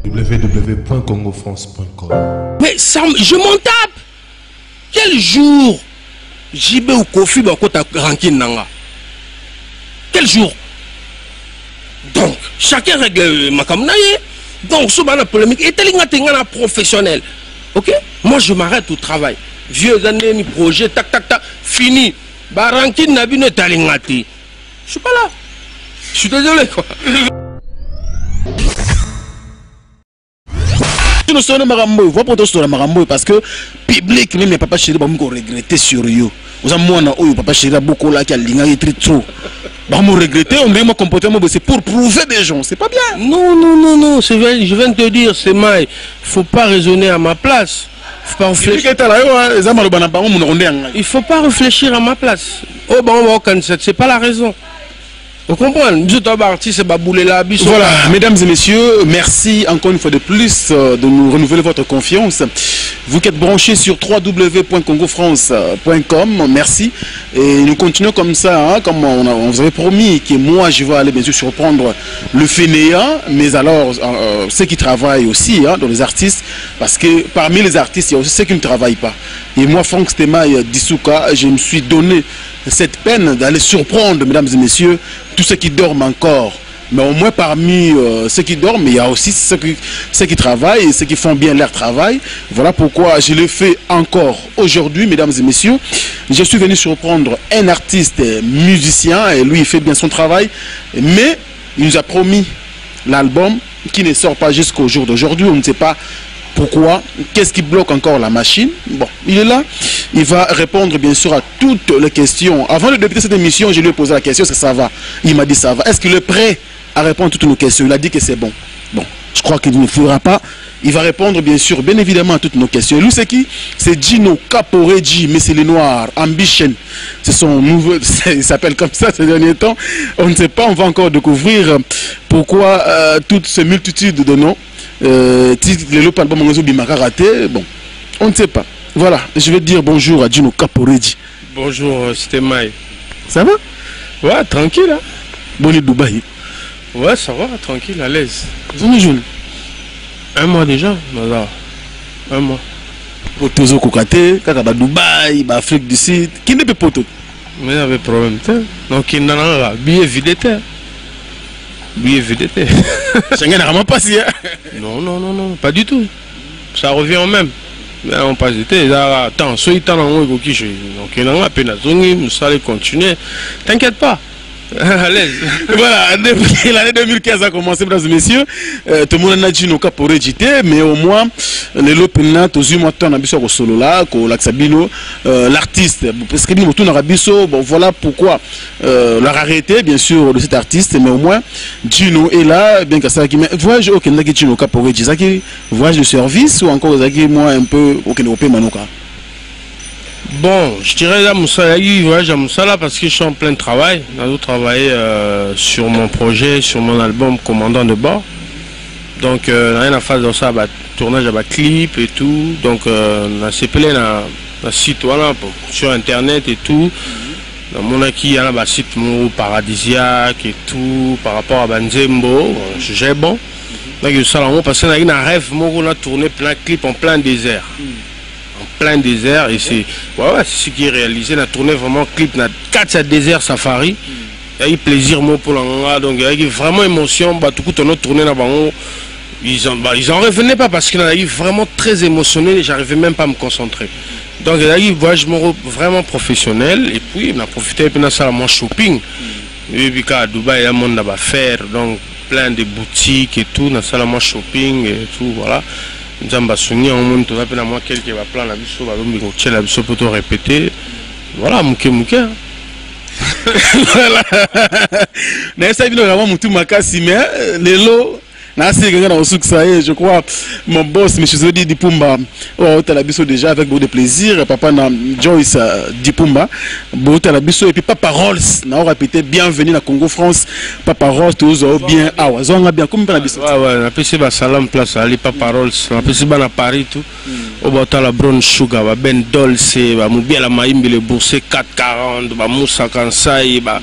www.congofrance.com. Mais ça, je m'en tape. Quel jour JB ou Kofi bakota ranking nanga? Quel jour? Donc, chacun règle ma kamnaye. Donc, ce ban polémique et tel professionnel. Ok? Moi, je m'arrête au travail. Vieux années, ni projet, tac, tac, tac, fini. Bah, ranking n'a bien talingati. Je suis pas là. Je suis désolé, quoi. Nous sommes marambo, voix pour tous marambo parce que public même papa chéri va me regretter sur you. Vous avez moi na papa chéri beaucoup là qui a linga et très trop. Va me regretter, on dit mon comportement c'est pour prouver des gens, c'est pas bien. Non, non, non, non, je viens de te dire, c'est mal. Faut pas raisonner à ma place. Faut pas réfléchir. Il faut pas réfléchir à ma place. Oh bon, c'est pas la raison. Vous comprenez? Voilà, mesdames et messieurs, merci encore une fois de plus de nous renouveler votre confiance. Vous qui êtes branchés sur www.congofrance.com, merci. Et nous continuons comme ça, hein, comme on vous avait promis que moi je vais aller bien sûr surprendre le fainéant, mais alors ceux qui travaillent aussi, hein, dans les artistes, parce que parmi les artistes, il y a aussi ceux qui ne travaillent pas. Et moi, Franck Stemaï Dissouka, je me suis donné cette peine d'aller surprendre, mesdames et messieurs, tous ceux qui dorment encore. Mais au moins parmi ceux qui dorment, il y a aussi ceux qui travaillent et ceux qui font bien leur travail. Voilà pourquoi je le fais encore aujourd'hui, mesdames et messieurs. Je suis venu surprendre un artiste musicien et lui il fait bien son travail. Mais il nous a promis l'album qui ne sort pas jusqu'au jour d'aujourd'hui. On ne sait pas pourquoi, qu'est-ce qui bloque encore la machine. Bon, il est là, il va répondre bien sûr à toutes les questions. Avant de débuter cette émission, je lui ai posé la question, est-ce que ça va? Il m'a dit ça va. Est-ce qu'il est prêt à répondre à toutes nos questions? Il a dit que c'est bon. Bon, je crois qu'il ne fera pas. Il va répondre bien sûr, bien évidemment à toutes nos questions. Et lui c'est qui? C'est Gino Caporeggi, mais c'est les Noirs, Ambition. C'est son nouveau, il s'appelle comme ça ces derniers temps. On ne sait pas, on va encore découvrir pourquoi toute cette multitude de noms. Bon, on ne sait pas. Voilà, je vais dire bonjour à Gino Caporeggi. Bonjour, c'était Maï. Ça va? Ouais, tranquille. Hein? Bon, et Dubaï. Ouais, ça va, tranquille, à l'aise. Un mois déjà, voilà. Un mois. Potozo Kokate, Kakaba Dubaï, Afrique du Sud. Qui ne peut pas tout? Mais il y avait problème. Donc, il y a un billet vide. Billet vide. Schengen n'a vraiment pas si. Non, non, non, non, pas du tout. Ça revient au même. Mais on passe d'été. Attends, soit il t'en a un qui je. Donc, il y a un peu de zone, nous allons continuer. T'inquiète pas. À l'aise. Voilà, depuis l'année 2015 a commencé, mesdames et messieurs. Tout le monde a dit nos cas pour réditer, mais au moins, les lopins, tous les mois, on a vu sur le solo là, l'artiste, parce que nous, on a vu bon, voilà pourquoi la rareté, bien sûr, de cet artiste, mais au moins, Gino est là, bien que ça, mais voyage au Kenya, Gino cas pour réditer, voyage de service ou encore, moi, un peu, au Kenya, Manoka. Bon, je dirais là, Moussa, voyage à Moussa parce que je suis en plein travail. J'ai travaillé sur mon projet, sur mon album Commandant de bord. Donc, rien à faire de ça, tournage à clip et tout. Donc, on a séparé un site voilà, sur internet et tout. Dans mon acquis, il y a un site paradisiaque et tout, par rapport à Banzembo. J'ai bon. Donc, ça, parce qu'on a eu un rêve, on a tourné plein de clips en plein désert. Plein désert et c'est ce qui est réalisé. On a tourné vraiment clip dans 4 déserts safari. Il y a eu plaisir pour l'anga, donc il y a eu vraiment émotion. Tout coup on a tourné là-bas. Ils en revenaient pas parce qu'il a eu vraiment très émotionnel et j'arrivais même pas à me concentrer. Donc il y a eu un voyage vraiment professionnel et puis on a profité de ça à mon shopping. Et puis à Dubaï il y a un monde à faire, donc plein de boutiques et tout, dans ça à mon shopping et tout, voilà. Nzamba Souni, on monte tout à moi quelqu'un va plan la biso, va donc la biso pour te répéter. Voilà, mouké. Voilà. Mais ça, évidemment, mon tout makasi, mais les lots. Je crois mon boss M. Zodi Dipumba Talabiso déjà avec beaucoup de plaisir. Papa na Joyce Dipumba Talabiso et puis Papa Rolls n'a répété bienvenue à Congo France. Papa Rolls toujours bien zonga bien comme Talabiso. Ouais après c'est salam place ali Papa Rolls après c'est à Paris tout au bata la brown sugar ba ben dolce ba mubia la maimbi le bourse 440 ba Moussa Kansai ba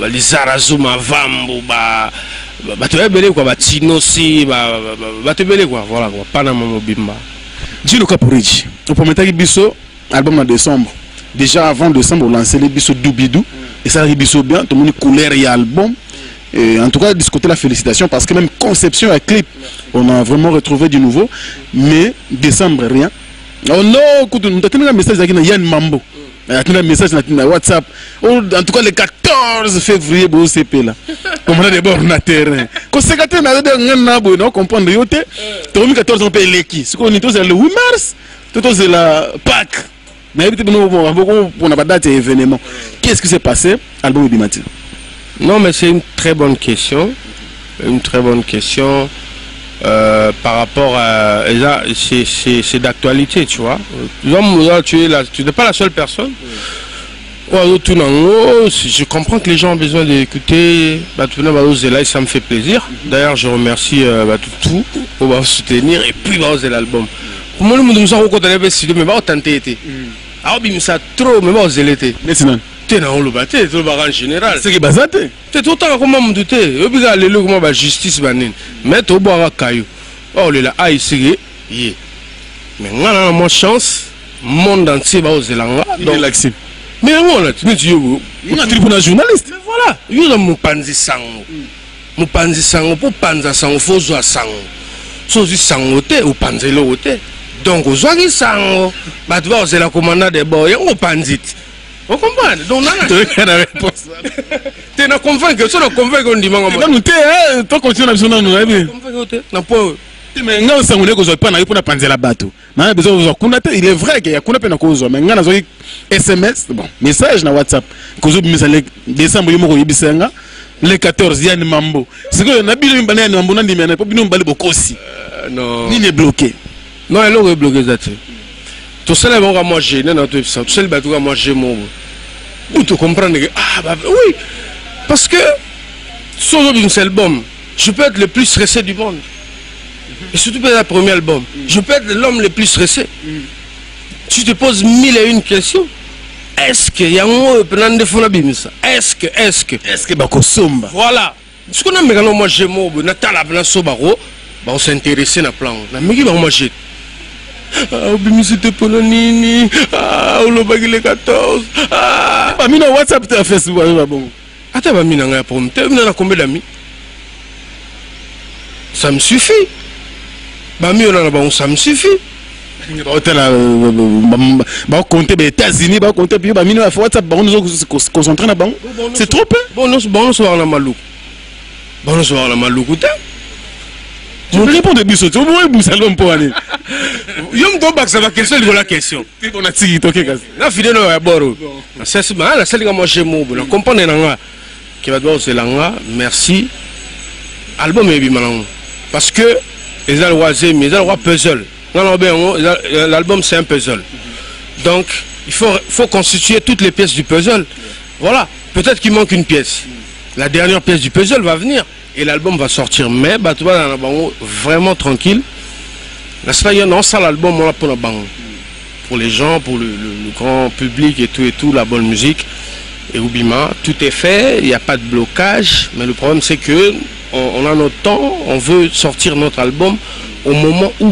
les Zarazuma Vambo ba bato belé quoi, batino si bato belé quoi, voilà quoi, pas na mobimba. Dis le cas pour Rich. Au premier temps biso album en décembre. Déjà avant décembre on lançait les biso Doubidou et ça arrive biso bien, tout le monde couleur et album. Et en tout cas, de ce côté, la félicitation parce que même conception et clip, on a vraiment retrouvé du nouveau. Mais décembre, rien. Oh non, écoute, nous avons un message avec Yann Mambo. Un message sur WhatsApp. En tout cas, le 14 février, bon CP là. Comme on a des bornes à terrain. Quand c'est que tu as comprendre, le 14 on paye les qui. Ce qu'on est tous le 8 mars, tout c'est la Pâques. Mais on n'a pas date et événement. Qu'est-ce qui s'est passé? Album Bimati. Non, mais c'est une très bonne question. Une très bonne question par rapport à... C'est d'actualité, tu vois. Tu n'es pas la seule personne. Je comprends que les gens ont besoin d'écouter. Ça me fait plaisir. D'ailleurs, je remercie tout pour me soutenir et puis l'album. Pour moi, nous avons tenté. Ça trop, mais bon, t'es dans le bâti, t'es en général. C'est qui basate? T'es tout le temps comment me douter. Et puis les logs comment justice banine. Mais t'es au bois à caillou. Oh là, aïe c'est yé. Mais on a moins chance. Monde entier va aux élanga. Donc mais on a tu me dis on a tribunal journaliste. Mais voilà. Yo dans mon panzi sango. Mon panzi sango pour panza sango faut zoa sango. Sozi sango te ou panzelo te. Donc aux zoa qui sango. Bah tu vas aux la commandant des boys on panzit. Vous comprenez? Donc, tu as la réponse. Tu es convaincu, tu es convaincu qu'on dit non, tu continues à nous dire. Mais non, ça ne pas na panzer la bateau. Il est vrai qu'il y a une cause, mais il y a SMS, bon, message na WhatsApp. Décembre, le 14, il y a un mambo. C'est que na bino mbana na mambo na ndimena, pas bino mbali bokosi. Non. Ni est bloqué. Non, elle est bloquée ça. Tout ça, moi, j'ai tout ça, moi, j'ai mon. Où tu comprends que oui, parce que sur un seul album, je peux être le plus stressé du monde. Et surtout pour le premier album, je peux être l'homme le plus stressé. Tu te poses 1001 questions. Est-ce qu'il y a un mot pendant des fois Est-ce que bakosomba. Voilà. Ce qu'on a maintenant moi j'ai mon Natal plan sobaro, on s'intéresser na plan. Na miki ba moi j'ai ah, c'était pour le nini. Ah, on l'a le 14. Ah, pas mis dans WhatsApp, tu as fait souvent. Attends, pas mis dans la pomme. Tu as combien d'amis? Ça me suffit. Bah, mis dans la bon, ça me suffit. Bah, compter les États-Unis, bah, compter puis bah, mis dans la WhatsApp, bah, on nous concentrer là-bas. C'est trop peu. Bon, nous sommes la malou. Bon, nous sommes la malou. Je me réponds de Bissot, tu vois, vous allez pour aller. Yo me tombe ça va question de la question. On a tiré toqué gaz. Na fidèle no boro. C'est ça la celle que moi j'ai mo, na comprendre nga qui va devoir c'est langa, merci. Album est bien parce que les alroisés, mais les alrois puzzle. L'album c'est un puzzle. Donc il faut constituer toutes les pièces du puzzle. Voilà, peut-être qu'il manque une pièce. La dernière pièce du puzzle va venir. Et l'album va sortir, mais bah, tu vas vraiment tranquille. La ça l'album pour les gens, pour le grand public et tout, la bonne musique. Et Oubima, tout est fait, il n'y a pas de blocage. Mais le problème c'est que on a notre temps, on veut sortir notre album au moment où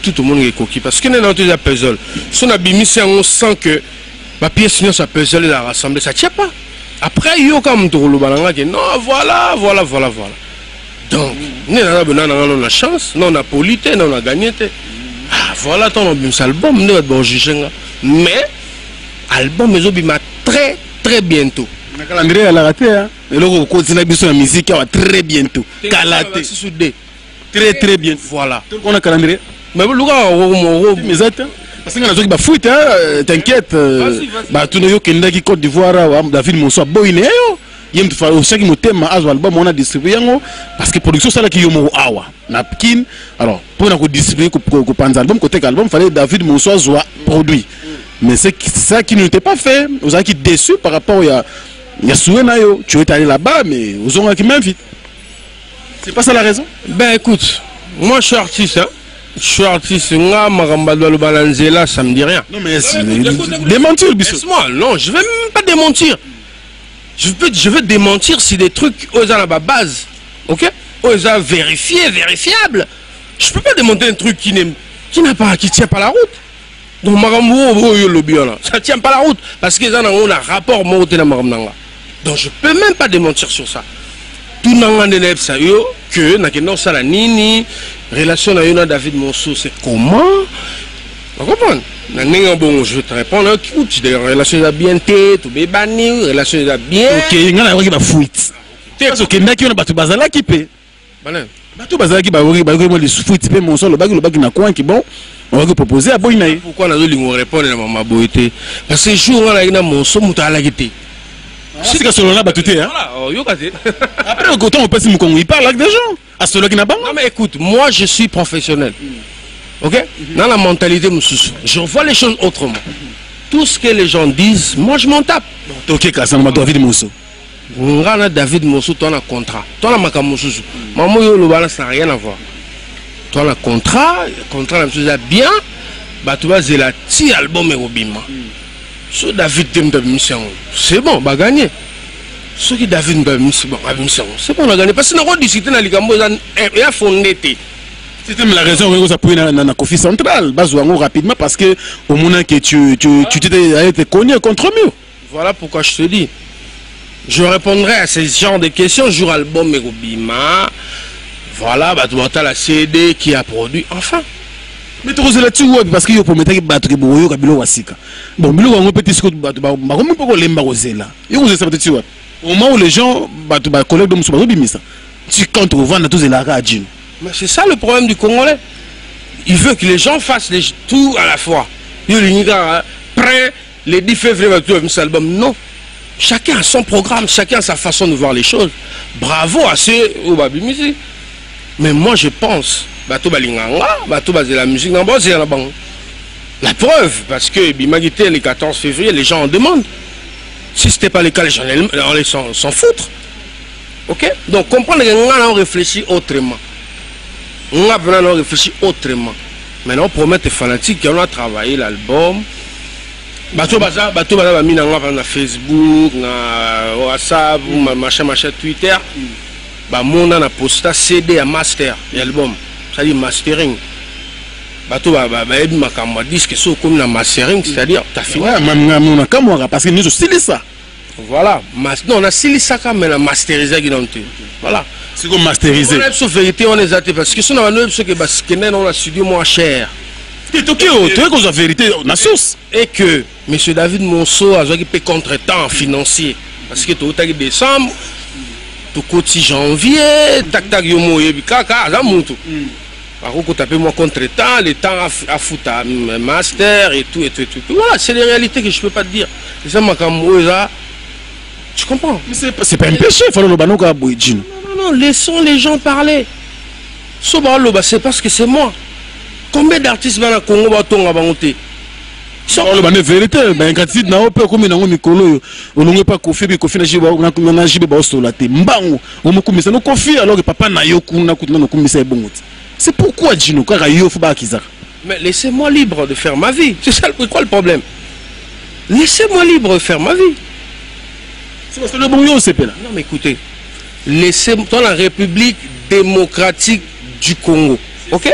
tout le monde est coquille. Parce que nous avons déjà puzzle. Si on a bimissé, on sent que ma pièce sinon ça puzzle et la rassembler, ça ne tient pas. Après, il y a comme tout le monde qui dit non, voilà. Donc, nous avons la chance, nous avons polité, nous avons gagné. Ah, voilà ton album, nous avons jugé. Mais, album, nous avons très bientôt. Le calendrier à la raté, hein. Et là, on continue la musique très bientôt. Calaté. Très bientôt. Voilà. On a calendrier. Mais le gars, parce que nous avons fouille, t'inquiète. Bah, tout le monde qui Côte d'Ivoire, David Monsoa, Boyne. Chaque thème album on a distribué parce que production ça là qui yomo awa napkin alors pour nous distribuer pour panza album côté album fallait David Monsoa soit produit mais c'est ça qui n'était pas fait vous avez qui déçu par rapport il y a Souenayo tu es allé là-bas mais vous ont qui m'invite c'est pas ça la raison. Ben écoute moi je suis artiste hein. Je suis artiste nga magamba doit le balancer là ça me dit rien. Non mais démentir moi non je vais même pas démentir. Je vais démentir si des trucs aux à la base, ok? Oh, ça vérifié, vérifiable. Je peux pas demander un truc qui tient pas la route. Donc, ça tient pas la route. Parce que ça, on a un rapport. Donc, je peux même pas démentir sur ça. Tout le monde a ça que ça la nini relation avec David Monceau, c'est comment? Vous comprenez? Bon, je vais te répondre. Écoute, des relations de bien tête, tout bébani, relations de bien. Ok, il y a un fuite. Parce que n'a qui on a battu bazala qui paie. Battu bazala qui baouri baouri les fuite paie mon sol le bague na coin qui bon. On va proposer à Boinaï. Pourquoi nous allons répondre à ma boité? Parce que jour on a une Monceau muta la guité. C'est que selon là battuté hein. Après au côté on peut se il parle avec des gens. À ceux qui n'a pas. Non mais écoute, moi je suis professionnel. Ok? Dans la mentalité, je vois les choses autrement. Tout ce que les gens disent, moi je m'en tape. Ok, Kassam, David Monceau. David Monceau, tu as un contrat. Tu as un contrat. Maman, ça n'a rien à voir. Tu as un contrat, le contrat, c'est bien. Tu vas zélati album et Robima. Si David c'est bon, on va gagner. Ce qui David c'est bon, on va gagner. Parce que nous avons discuté dans les Gambo, il y a fondé. C'est la raison que vous appuyez dans la Kofi centrale. Rapidement parce que au moment que tu t'es connu contre mieux. Voilà pourquoi je te dis. Je répondrai à ce genre de questions. Jour album et Robima. Voilà, tu as la CD qui a produit. Enfin. Mais tu as là-dessus parce qu'il y a pour mettre battre Boyo Kabilo Wasika. Bon, Bilo on peut discuter comment peut lemba Rosela. Il vous savez tu vois. Au moment où les gens collègues de Moussa Bimisa. Tu comptes vendre tous les radines. Mais c'est ça le problème du Congolais. Il veut que les gens fassent tout à la fois. Prêt les 10 février, cet album. Non. Chacun a son programme, chacun a sa façon de voir les choses. Bravo à ceux au Babimisi. Mais moi je pense, la musique, la preuve, parce que Bimagité le 14 février, les gens en demandent. Si ce n'était pas le cas, les gens allaient s'en foutre. Ok? Donc comprendre qu'on réfléchit autrement. On a vraiment réfléchi autrement. Maintenant, on promet aux fanatiques qu'on a travaillé l'album. Bateau Baza mis dans Facebook, dans WhatsApp, machin, Twitter. On a posté CD à master, l'album. C'est-à-dire mastering. Bateau Baza disque comme la mastering, c'est-à-dire tu as fini. Parce que nous aussi ça. Voilà. Non, on a stylé ça quand même, masterisé. Voilà. C'est comme masterisé. On a vérité, on est athées parce que si on a un on a studio moins cher. C'est ok, tu es la vérité, on a source. Et que M. David Monceau a joué contre-temps financier. Parce que tu as eu décembre, tu as janvier, tac, yomo, kaka, ça monte. Par contre, tu as moi contre-temps, le temps à foutre master et tout. Voilà, c'est les réalités que je ne peux pas te dire. C'est ça, tu comprends? C'est pas un péché, il faut le banoka bouidjin. Non, laissons les gens parler. C'est parce que c'est moi. Combien d'artistes dans le Congo vont monter? La vérité, ben quand tu n'as pas comme dans Mikolo, on n'a pas Kofi, Kofi n'a pas solaté. Mbango, on me commise no Kofi alors que papa n'a yo kuna kuna no commise bon. C'est pourquoi Djino car yo faut pas kizak. Mais laissez-moi libre de faire ma vie. C'est ça quoi le problème? Laissez-moi libre de faire ma vie. C'est parce que le bon yo c'est là. Non mais écoutez, laissez-moi dans la République démocratique du Congo. OK?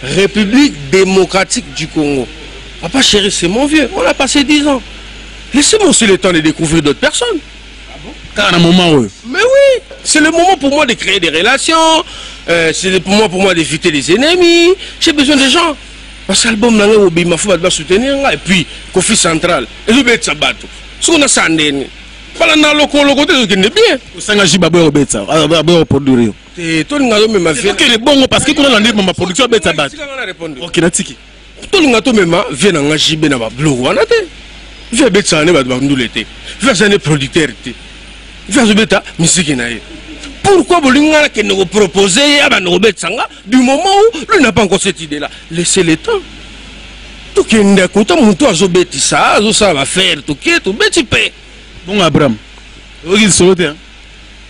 République démocratique du Congo. Papa chéri, c'est mon vieux. On a passé 10 ans. Laissez-moi aussi le temps de découvrir d'autres personnes. Ah bon? Car un moment où... Mais oui, c'est le moment pour moi de créer des relations. C'est le moment pour moi d'éviter les ennemis. J'ai besoin des gens. Parce que l'album il faut soutenir. Et puis, Kofi Central. Et je vais Sabato. Ce qu'on a sandé. Voilà, dans le côté, c'est bien. Sangaji Babé Robetsa. Babé produire. Et tout le monde me fait. Ok, les bons parce que tout le monde ma production est Sabato. Ok, natiki. Tout le monde vient dans JB dans la blue. On a été. Je vais mettre ça en nous l'été. Je vais être producteur. Je vais mettre musique. Pourquoi vous voulez nous proposer à du moment où lui n'a pas encore cette idée-là? Laissez le temps. Tout qui est content, mon toit, ça va faire tout qui est tout petit peu. Bon, Abraham, vous êtes sauté.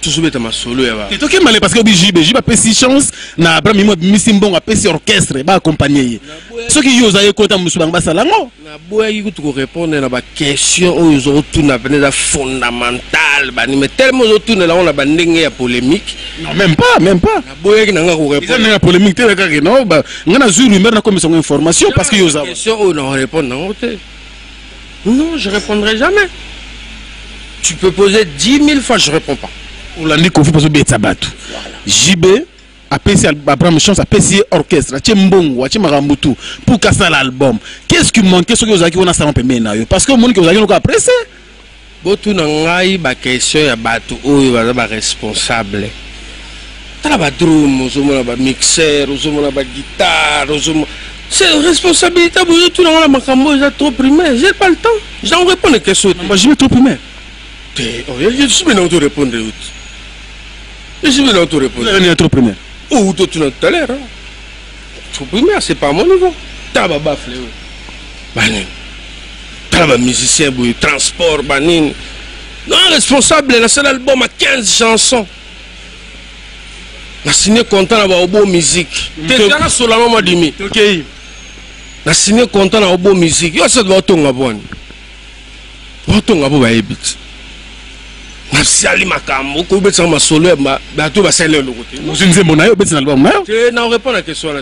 tout ce bête ma solo ya ba. Et toi qui malé parce que JB a pris chance na Abraham Mimo Misimbong a pris orchestre ba accompagner. Ceux qui yo zaye kota musu banga salango. Na boya ki ko répondre na ba question o yo tout na venir fondamental ba ni mais tellement yo tout na la on a ba ndenge ya polémique. Non même pas. Na boya ki na nga ko répondre. Ils ont polémique te ka non ba ngana zuru rumeur na commission information parce que yo za. Question o na répondre na côté. Non, je répondrai jamais. Tu peux poser 10 000 fois, je réponds pas. On l'a dit qu'on fait parce que Betsabatu. JB a payé Abraham Chance, a payé orchestre, a Tchembongo, a Tchemarambutu pour casser l'album. Qu'est-ce qui manque? Qu'est-ce que vous avez dit? On a ça en payé. Parce que mon que vous avez dit après ça. Botu nangai ba question ya batu oyo ba responsable. Tala ba drum, ozomona ba mixeur, ozomona ba guitare, ozomona. C'est responsabilité pour tout dans la makambo, j'ai trop primaire, j'ai pas le temps. J'en réponds des questions. Moi je vais trop primaire. Je suis maintenant tout répondre. Je suis maintenant tout répondre. Vous avez trop primaire. Oh, tout à l'heure. Trop primaire, c'est pas mon niveau. T'as pas baflé. Banin. T'as pas musicien, transport, banin. Non, responsable, il a un album à 15 chansons. Na signé content d'avoir une bonne musique. Déjà sur la maman dimi. OK. Na signé content d'avoir une bonne musique. Yo ça doit tonga bonne. Tonga bo ba ebit. Na siali makambo ko betsa ma solo ba to ba sele le côté. Vous une zembo na yo betsa album na yo. Tu na répondre à la question là.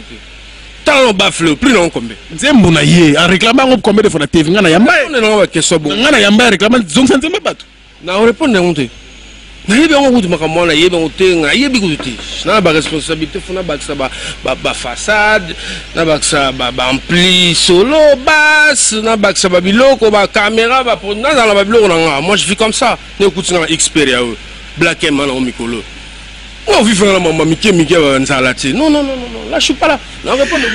Tant on bafle plus non combien. Zembo na ye en réclamant combien de fois na TV ngana yamba. On est dans la question bon. Ngana yamba réclamant zong sanzema batu. Na répondre on te. Na yebe on kutu makambo na yebe on te na yebe kutu. Na ba responsabilité fona ba ba façade, na ba ba ampli solo basse, na ba ba biloko ba caméra ba pour na dans la biloko na moi je vis comme ça. Ne kutu na expérience black and man au micro. On vit faire la maman Mickey Nzalati. Non, là je suis pas là.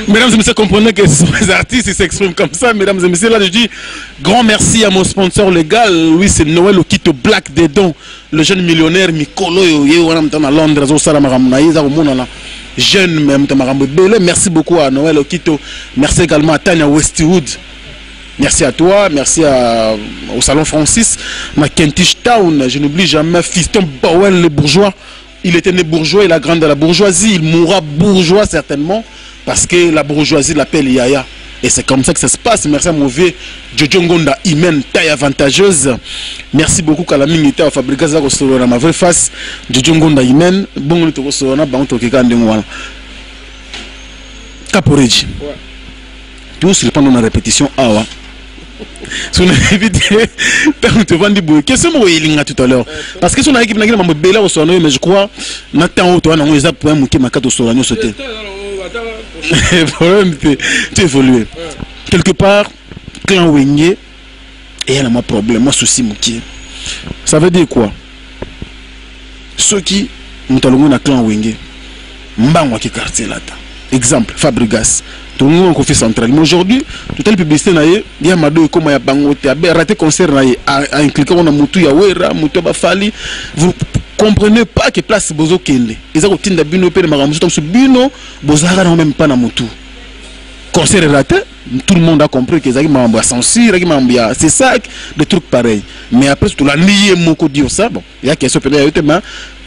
Mesdames et messieurs, comprenez que les artistes s'expriment comme ça. Mesdames et messieurs, là je dis grand merci à mon sponsor légal. Oui, c'est Noël Okito Black Dedon, le jeune millionnaire Mikolo à Londres. Jeune même, merci beaucoup à Noël Okito. Merci également à Tania Westwood. Merci à toi, merci au Salon Francis, ma Kentish Town. Je n'oublie jamais Fiston Bowen le bourgeois. Il était né bourgeois, il a grandi dans la bourgeoisie. Il mourra bourgeois certainement parce que la bourgeoisie l'appelle Yaya. Et c'est comme ça que ça se passe. Merci à mon vieux Jojo Ngonda, Imen, taille avantageuse. Merci beaucoup à la minute à Fabrica Zagosoro, ma vraie face. Jojo Ngonda, Imen, bon, nous te recevons, bon, tu es Caporeji. Tout se répond dans la répétition. Ah ouais. Si on a évité, tu vas dire, qu'est-ce que tu as tout à l'heure? Parce que si on a équipe, mais je crois, tu évolues. Quelque part, clan Wengé, et il y a un problème, moi, souci, ça veut dire quoi? Ceux qui ont un clan Wengé, Mbangwa qui quartier là. Exemple, Fabregas. Tout le monde confie central. Mais aujourd'hui, toute la publicité, il y a Mado comme il y a Bangote, il y a raté concert, il y a un cliquant, on a Moutou Yawera, Moutou Bafali. Vous comprenez pas que place Bozo Kende. Ils ont obtenu Bino Père Maramoutou, comme ce Bino, Bozara n'a même pas na Moutou. Concert est raté, tout le monde a compris que c'est censure, c'est ça, des trucs pareils. Mais après, tout la nié moko dire ça, bon, il y a question peut-être, mais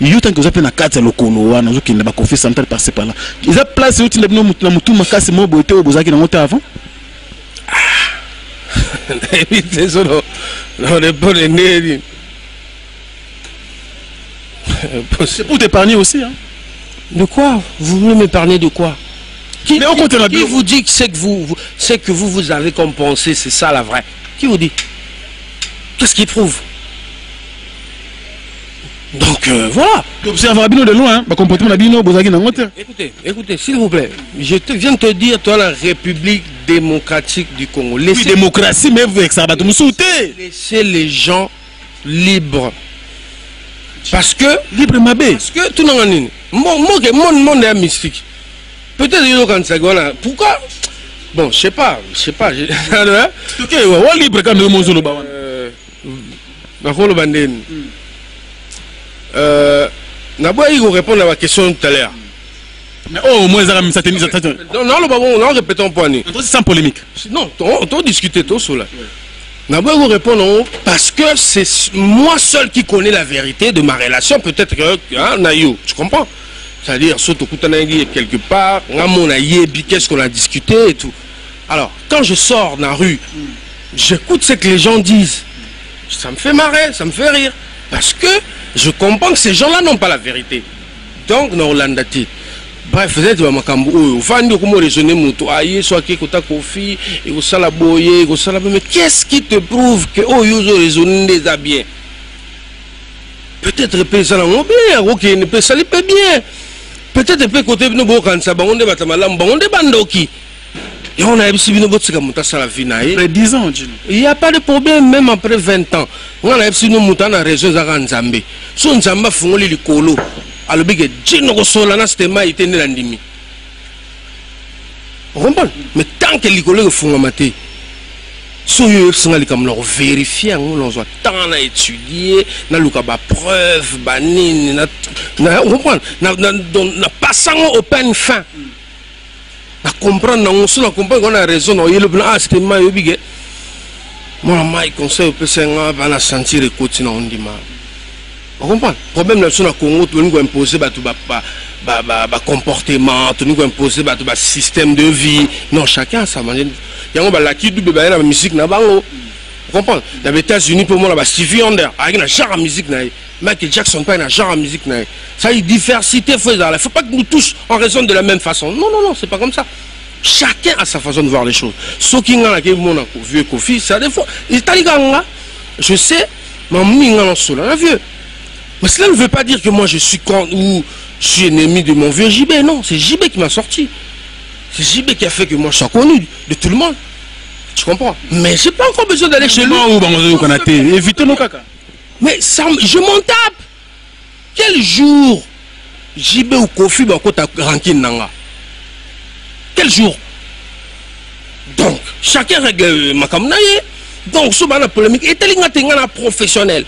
il y a tant que vous avez une carte locale, nous qui n'a pas confié central par par là. Ils ont placé au Tinda Bino Moutou Makasi Mobo et au Bozaki dans mon avant. Désolé, on n'est pas les nez. C'est pour t'épargner aussi, hein. De quoi? Vous voulez m'épargner de quoi? Qui vous dit que c'est que vous avez comme pensée, c'est ça la vraie? Qui vous dit? Qu'est-ce qui prouve? Donc voilà. Observe Bino de loin, bah comportement la Bino, Bozaki dans l'autre. Écoutez, s'il vous plaît, je viens de te dire, toi, la République démocratique du Congo. Laissez démocratie, mais vous avec ça, bah, laissez les gens libres. Parce que libre Mabé. Parce que tout le monde est mystique. Peut-être il y a ça. Pourquoi? Bon, je sais pas. Ok, ouais, libre quand nous monsolo ba. Il faut répondre à la question tout à l'heure. Mais au moins ça ça tenir ça. Non, répétons point. Sans polémique. Non, on discuter tout cela. Je vais vous répondre parce que c'est moi seul qui connais la vérité de ma relation. Peut-être que Nayo, tu comprends? C'est-à-dire, surtout quelque part, qu'est-ce qu'on a discuté et tout. Alors, quand je sors dans la rue, j'écoute ce que les gens disent. Ça me fait marrer, ça me fait rire. Parce que je comprends que ces gens-là n'ont pas la vérité. Donc, dans Orlandati. Bref, vous êtes mais qu'est-ce qui te prouve que Oyo raisonne déjà bien? Peut-être que ça bien, ok, ne peut ça bien. Peut-être que côté de nous, quand ça, on débat malam, on débat qui. Et on a aussi vu notre la vie. Après 10 ans, il n'y a pas de problème, même après 20 ans. On a aussi nous moutons dans la région de Nzambe. Si Nzamba font les colo. Alors, il y a un solana, c'était ma été n'andimi. Vous comprenez? Mais tant que les collègues font maté, si ils sont leur vérifier, on doit tant à étudier, na luka ba preuve, ba nini, na comprendre, na passant au peine fin. Na comprendre, on se comprend qu'on a raison, on y le plan, c'était ma yobige. Moi, ma conseil, peut se sentir le quotidien, on dit mal. Vous comprenez? Le problème là, c'est que nous avons imposé un comportement, nous avons imposé un système de vie. Non, chacun a sa manière. Il y a la musique. Vous comprenez? Dans les États-Unis, pour moi, il y a Stevie Wonder, il y a un genre de musique. Michael Jackson, pas un genre de musique. Ça y est, diversité. Il ne faut pas que nous tous en raison de la même façon. Non, non, non, c'est pas comme ça. Chacun a sa façon de voir les choses. Ceux qui ont vu Kofi, ça des fois. Je sais, mais vieux. Mais cela ne veut pas dire que moi je suis contre ou je suis ennemi de mon vieux JB. Non, c'est JB qui m'a sorti. C'est JB qui a fait que moi je sois connu de tout le monde. Tu comprends? Mais j'ai pas encore besoin d'aller chez lui. Évitez nos caca. Mais ça, je m'en tape. Quel jour JB ou Kofi va côté ranking nanga? Quel jour? Donc, chacun règle ma kamnaye. Donc, ce la polémique est tellement professionnel.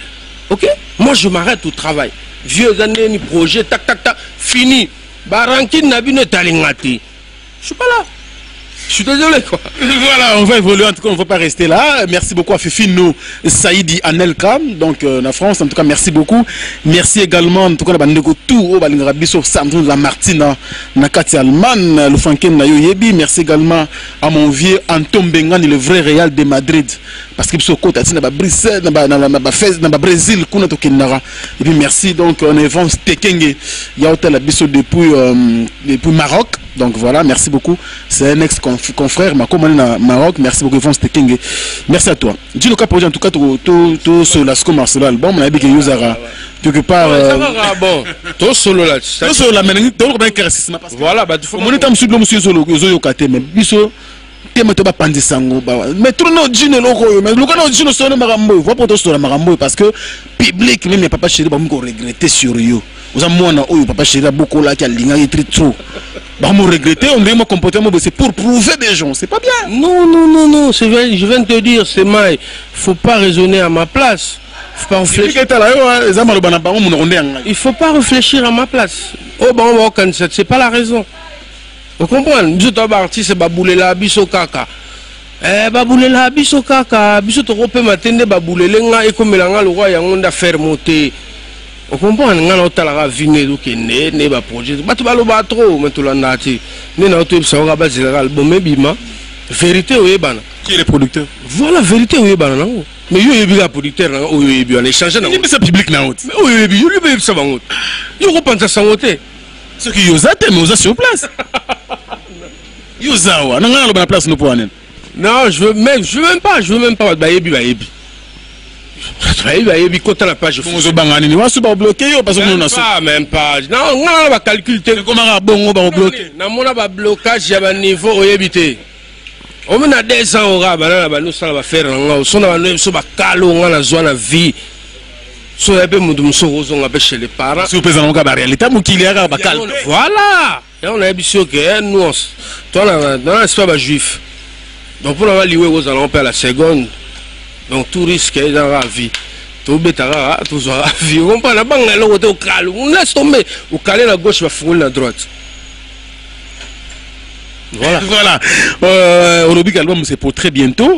Ok? Moi je m'arrête au travail. Vieux années, ni projet, tac tac tac, fini. Barankin Nabine Talingati. Je suis pas là. Je suis désolé quoi. Voilà, on va évoluer, en tout cas on ne va pas rester là. Merci beaucoup à Fifino Saïdi Anelka, donc la France, en tout cas merci beaucoup. Merci également, en tout cas tout la Martina Nakati Alman, le Franken Nayo Yebi. Merci également à mon vieux Anton Bengan, le vrai Real de Madrid. Parce que côté na Bruxelles, na Brésil, et puis merci donc on est vraiment Tekenge, il y a hôtel depuis Maroc. Donc voilà, merci beaucoup. C'est un ex-confrère, ma commune à Maroc. Merci beaucoup, Yvon Tekenge. Merci à toi. Dis le cas pour en tout cas, tout sur la Marcelo album, on a dit que Yuzara, quelque part. Bon, tout solo là. Tout solo là, mais tout le monde voilà, bah tu faut. On est en sud, monsieur Solo, Yozo Kate, mais biso. Mais tout le monde dit mais le canal dit sur le marambo, voit pour sur le marambo parce que public même papa chéri va me regretter sur eux. Vous avez moi papa chéri beaucoup là qui a ligné très trop. Bah me regretter, on dit mon comportement c'est pour prouver des gens, c'est pas bien. Non non non non, c'est vrai, je viens de te dire, c'est mal. Faut pas raisonner à ma place. Faut pas réfléchir. Il faut pas réfléchir à ma place. Oh bon, c'est pas la raison. Vous comprenez? Nous sommes partis, c'est Baboulela, Biso Kaka. Baboulela, Biso Kaka, Biso Torope Matende, Baboulela, et comme le roi, il y a un affaire montée. Vous comprenez? Nous avons la vine, donc il y a un projet. Mais tu vas le battre, mais tu l'as naté. Nous avons tout ça, on va baser l'album, mais bima. Vérité, oui, ban. Qui est le producteur? Voilà, vérité, oui, ban. Mais il y a un producteur, il y a un échange. Il y a un public, oui, il y a un ça. Il y a un ça. Ce qui est mais vous êtes sur place. Yozawa, non, on a la place nous pour aller. Non, je veux même pas. Bayebi. Bayebi, quand on a pas, je fais. On va bloquer, parce que nous n'avons même pas. Non, on va calculer. Comment on va bloquer? Non, on a blocage, il y a un niveau au Yébité. On a 2 ans, on va faire. On a la zone à vie. Si vous avez chez les parents, si vous avez la réalité, voilà. Et on a dit que nous, on n'est pas juif. Donc pour avoir lié aux allons à la seconde, donc tout risque est dans la vie. Tout bêta, tout ça, vie. On prend la banque, on calme, on laisse tomber. Ou caler la gauche, va fouler la droite. Voilà. Voilà. Olobi album c'est pour très bientôt.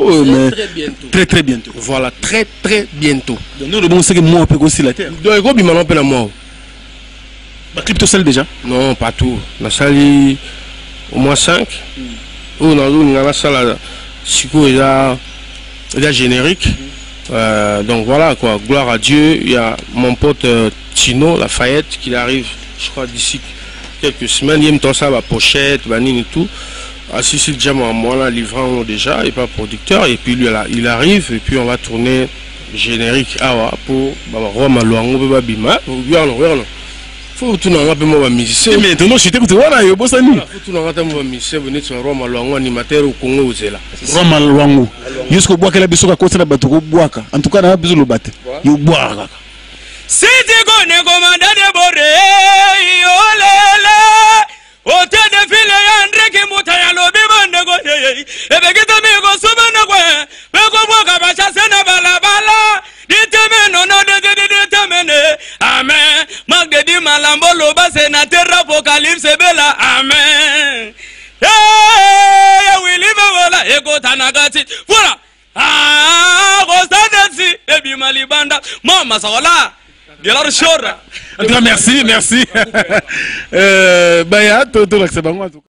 Très bientôt. Très bientôt. Voilà, très bientôt. Donc nous le bon c'est que moi on peut aussi la terre. Donc go bimano pe la moi. Bah clip to seul déjà. Non, pas tout. Na sali au moins 5. Ou on a la salle Siko déjà générique. Donc voilà quoi, gloire à Dieu. Il y a mon pote Tino Lafayette qui arrive, je crois d'ici quelques semaines. Il me tend ça la pochette, vanine et tout. Assis déjà moi là livrant déjà et pas producteur. Et puis lui il arrive et puis on va tourner générique pour Roma Luango Bima. Faut tout n'en peu moi musicien. Mais maintenant je t'écoute voilà yo bossani. Faut tout n'en peu musicien venir sur Roma Luango animateur au Congo aux là. Roma Luango. Jusqu'au bois que la biso ka kota na bato ko boaka. En tout cas na biso lo batte. Yo boaka. Siti gone commandant de Boré, olele. Ote de file Andre ki mutaya lobi bande goye. Ebe kita mi go subana kwe. Be go boka bacha sena bala. Diteme no ditemene. Amen. Magedi malambo loba sénateur apocalypse bela. Amen. Hey, we live voilà ego tanagati. Voilà. Ah, Rosanesi ebi malibanda. Mama saola. Gelor shora. Merci. Baya, tout le